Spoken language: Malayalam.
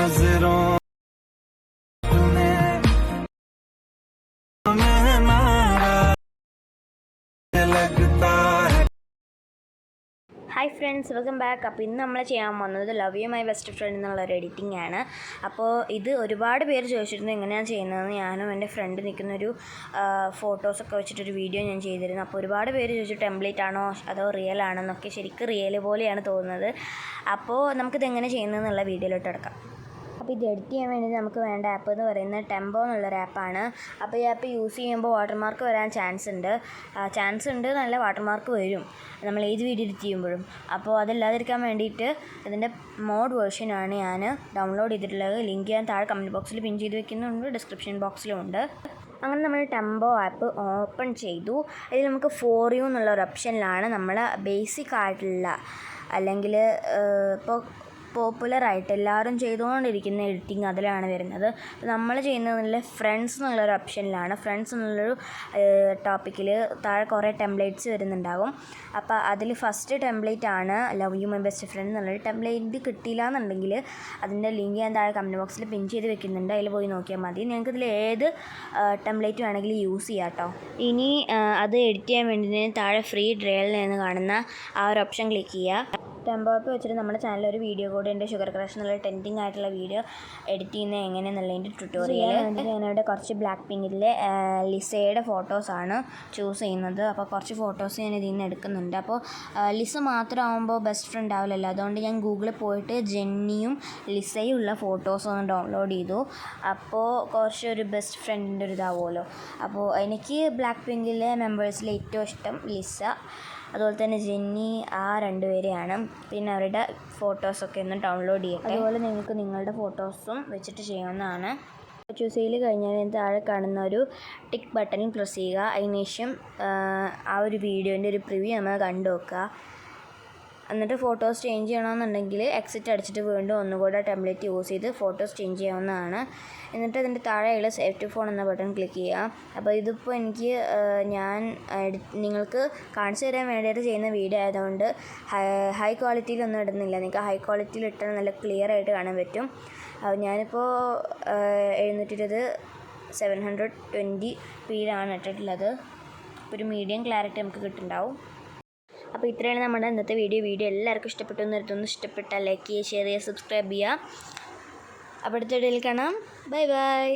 नजरों ഹായ് ഫ്രണ്ട്സ്, വെൽക്കം ബാക്ക്. അപ്പോൾ ഇന്ന് നമ്മൾ ചെയ്യാൻ പോകുന്നത് love you my best friend എന്നുള്ളൊരു എഡിറ്റിംഗ് ആണ്. അപ്പോൾ ഇത് ഒരുപാട് പേര് ചോദിച്ചിരുന്നു എങ്ങനെയാണ് ചെയ്യുന്നതെന്ന്. ഞാനും എൻ്റെ ഫ്രണ്ട് നിൽക്കുന്നൊരു ഫോട്ടോസൊക്കെ വെച്ചിട്ടൊരു വീഡിയോ ഞാൻ ചെയ്തിരുന്നു. അപ്പോൾ ഒരുപാട് പേര് ചോദിച്ചു ടെംപ്ലേറ്റ് ആണോ അതോ റിയൽ ആണോ എന്നൊക്കെ. ശരിക്കും റിയൽ പോലെയാണ് തോന്നുന്നത്. അപ്പോൾ നമുക്കിത് എങ്ങനെ ചെയ്യുന്നതെന്നുള്ള വീഡിയോയിലോട്ട് എടുക്കാം. അപ്പോൾ ഇത് എഡിറ്റ് ചെയ്യാൻ വേണ്ടി നമുക്ക് വേണ്ട ആപ്പ് എന്ന് പറയുന്നത് ടെമ്പോ എന്നുള്ളൊരു ആപ്പാണ്. അപ്പോൾ ഈ ആപ്പ് യൂസ് ചെയ്യുമ്പോൾ വാട്ടർമാർക്ക് വരാൻ ചാൻസ് ഉണ്ട്, നല്ല വാട്ടർമാർക്ക് വരും നമ്മൾ ഏത് വീഡിയോ എഡിറ്റ് ചെയ്യുമ്പോഴും. അപ്പോൾ അതല്ലാതിരിക്കാൻ വേണ്ടിയിട്ട് ഇതിൻ്റെ മോഡ് വേർഷനാണ് ഞാൻ ഡൗൺലോഡ് ചെയ്തിട്ടുള്ളത്. ലിങ്ക് ഞാൻ താഴെ കമൻറ്റ് ബോക്സിൽ പിൻ ചെയ്ത് വെക്കുന്നുണ്ട്, ഡിസ്ക്രിപ്ഷൻ ബോക്സിലും ഉണ്ട്. അങ്ങനെ നമ്മൾ ടെമ്പോ ആപ്പ് ഓപ്പൺ ചെയ്തു. അതിൽ നമുക്ക് ഫോർ യു എന്നുള്ളൊരു ഓപ്ഷനിലാണ് നമ്മൾ ബേസിക് ആയിട്ടുള്ള അല്ലെങ്കിൽ ഇപ്പോൾ പോപ്പുലറായിട്ട് എല്ലാവരും ചെയ്തുകൊണ്ടിരിക്കുന്ന എഡിറ്റിംഗ് അതിലാണ് വരുന്നത്. നമ്മൾ ചെയ്യുന്നതിൽ ഫ്രണ്ട്സ് എന്നുള്ളൊരു ഓപ്ഷനിലാണ്. ഫ്രണ്ട്സ് എന്നുള്ളൊരു ടോപ്പിക്കിൽ താഴെ കുറേ ടെംപ്ലേറ്റ്സ് വരുന്നുണ്ടാകും. അപ്പോൾ അതിൽ ഫസ്റ്റ് ടെംപ്ലേറ്റ് ആണ് love you my best friend എന്നുള്ളൊരു ടെംപ്ലേറ്റ്. കിട്ടിയില്ല എന്നുണ്ടെങ്കിൽ അതിൻ്റെ ലിങ്ക് ഞാൻ താഴെ കമൻറ്റ് ബോക്സിൽ പിൻ ചെയ്ത് വെക്കുന്നുണ്ട്, അതിൽ പോയി നോക്കിയാൽ മതി. നിങ്ങൾക്ക് ഇതിൽ ഏത് ടെംപ്ലേറ്റ് വേണമെങ്കിലും യൂസ് ചെയ്യാം കേട്ടോ. ഇനി അത് എഡിറ്റ് ചെയ്യാൻ വേണ്ടി താഴെ ഫ്രീ ട്രയലിൽ നിന്ന് കാണുന്ന ആ ഒരു ഓപ്ഷൻ ക്ലിക്ക് ചെയ്യുക. ടെമ്പോ ആപ്പ് വെച്ചിട്ട് നമ്മുടെ ചാനലിൽ ഒരു വീഡിയോ കൂടെ ഉണ്ട്, ഷുഗർ ക്രഷ് എന്നുള്ള ടെൻറ്റിങ് ആയിട്ടുള്ള വീഡിയോ എഡിറ്റ് ചെയ്യുന്നത് എങ്ങനെയെന്നുള്ളതിൻ്റെ ട്യൂട്ടോറിയൽ. ഞാനിവിടെ കുറച്ച് ബ്ലാക്ക് പിങ്കിലെ ലിസയുടെ ഫോട്ടോസാണ് ചൂസ് ചെയ്യുന്നത്. അപ്പോൾ കുറച്ച് ഫോട്ടോസ് ഞാൻ ഇതിൽ നിന്ന് എടുക്കുന്നുണ്ട്. അപ്പോൾ ലിസ മാത്രമാകുമ്പോൾ ബെസ്റ്റ് ഫ്രണ്ട് ആവില്ലല്ലോ, അതുകൊണ്ട് ഞാൻ ഗൂഗിളിൽ പോയിട്ട് ജെന്നിയും ലിസയും ഉള്ള ഫോട്ടോസ് ഒന്ന് ഡൗൺലോഡ് ചെയ്തു. അപ്പോൾ കുറച്ചൊരു ബെസ്റ്റ് ഫ്രണ്ടിൻ്റെ ഒരു ഇതാവുമല്ലോ. അപ്പോൾ എനിക്ക് ബ്ലാക്ക് പിങ്കിലെ മെമ്പേഴ്സിൽ ഏറ്റവും ഇഷ്ടം ലിസ, അതുപോലെ തന്നെ ജെന്നി, ആ രണ്ടുപേരെയാണ്. പിന്നെ അവരുടെ ഫോട്ടോസൊക്കെ ഒന്ന് ഡൗൺലോഡ് ചെയ്യട്ടെ. അതുപോലെ നിങ്ങൾക്ക് നിങ്ങളുടെ ഫോട്ടോസും വെച്ചിട്ട് ചെയ്യാവുന്നതാണ്. ചൂസ് ചെയ്ത് കഴിഞ്ഞാൽ താഴെ കാണുന്ന ഒരു ടിക്ക് ബട്ടൺ പ്രസ് ചെയ്യുക. അതിനുശേഷം ആ ഒരു വീഡിയോൻ്റെ ഒരു പ്രിവ്യൂ നമ്മൾ കണ്ടു നോക്കുക. എന്നിട്ട് ഫോട്ടോസ് ചേഞ്ച് ചെയ്യണമെന്നുണ്ടെങ്കിൽ എക്സിറ്റ് അടിച്ചിട്ട് വീണ്ടും ഒന്നുകൂടെ ടെംപ്ലേറ്റ് യൂസ് ചെയ്ത് ഫോട്ടോസ് ചേഞ്ച് ചെയ്യാവുന്നതാണ്. എന്നിട്ട് അതിൻ്റെ താഴെയുള്ള സേവ് ടു ഫോൺ എന്ന ബട്ടൺ ക്ലിക്ക് ചെയ്യുക. അപ്പോൾ ഇതിപ്പോൾ എനിക്ക് ഞാൻ നിങ്ങൾക്ക് കാണിച്ചു തരാൻ വേണ്ടിയിട്ട് ചെയ്യുന്ന വീഡിയോ ആയതുകൊണ്ട് ഹൈ ക്വാളിറ്റിയിലൊന്നും ഇടുന്നില്ല. നിങ്ങൾക്ക് ഹൈ ക്വാളിറ്റിയിൽ ഇട്ടാൽ നല്ല ക്ലിയർ ആയിട്ട് കാണാൻ പറ്റും. ഞാനിപ്പോൾ 720p ഇട്ടിട്ടുള്ളത്. ഒരു മീഡിയം ക്ലാരിറ്റി നമുക്ക് കിട്ടുന്നുണ്ടാവും. അപ്പോൾ ഇത്രയാണ് നമ്മുടെ ഇന്നത്തെ വീഡിയോ എല്ലാവർക്കും ഇഷ്ടപ്പെട്ടു എന്ന് കരുതുന്നു. ഇഷ്ടപ്പെട്ടാൽ ലൈക്ക് ചെയ്യുക, ഷെയർ ചെയ്യുക, സബ്സ്ക്രൈബ് ചെയ്യുക. അപ്പോൾ അടുത്ത വീഡിയോയിൽ കാണാം. Bye bye.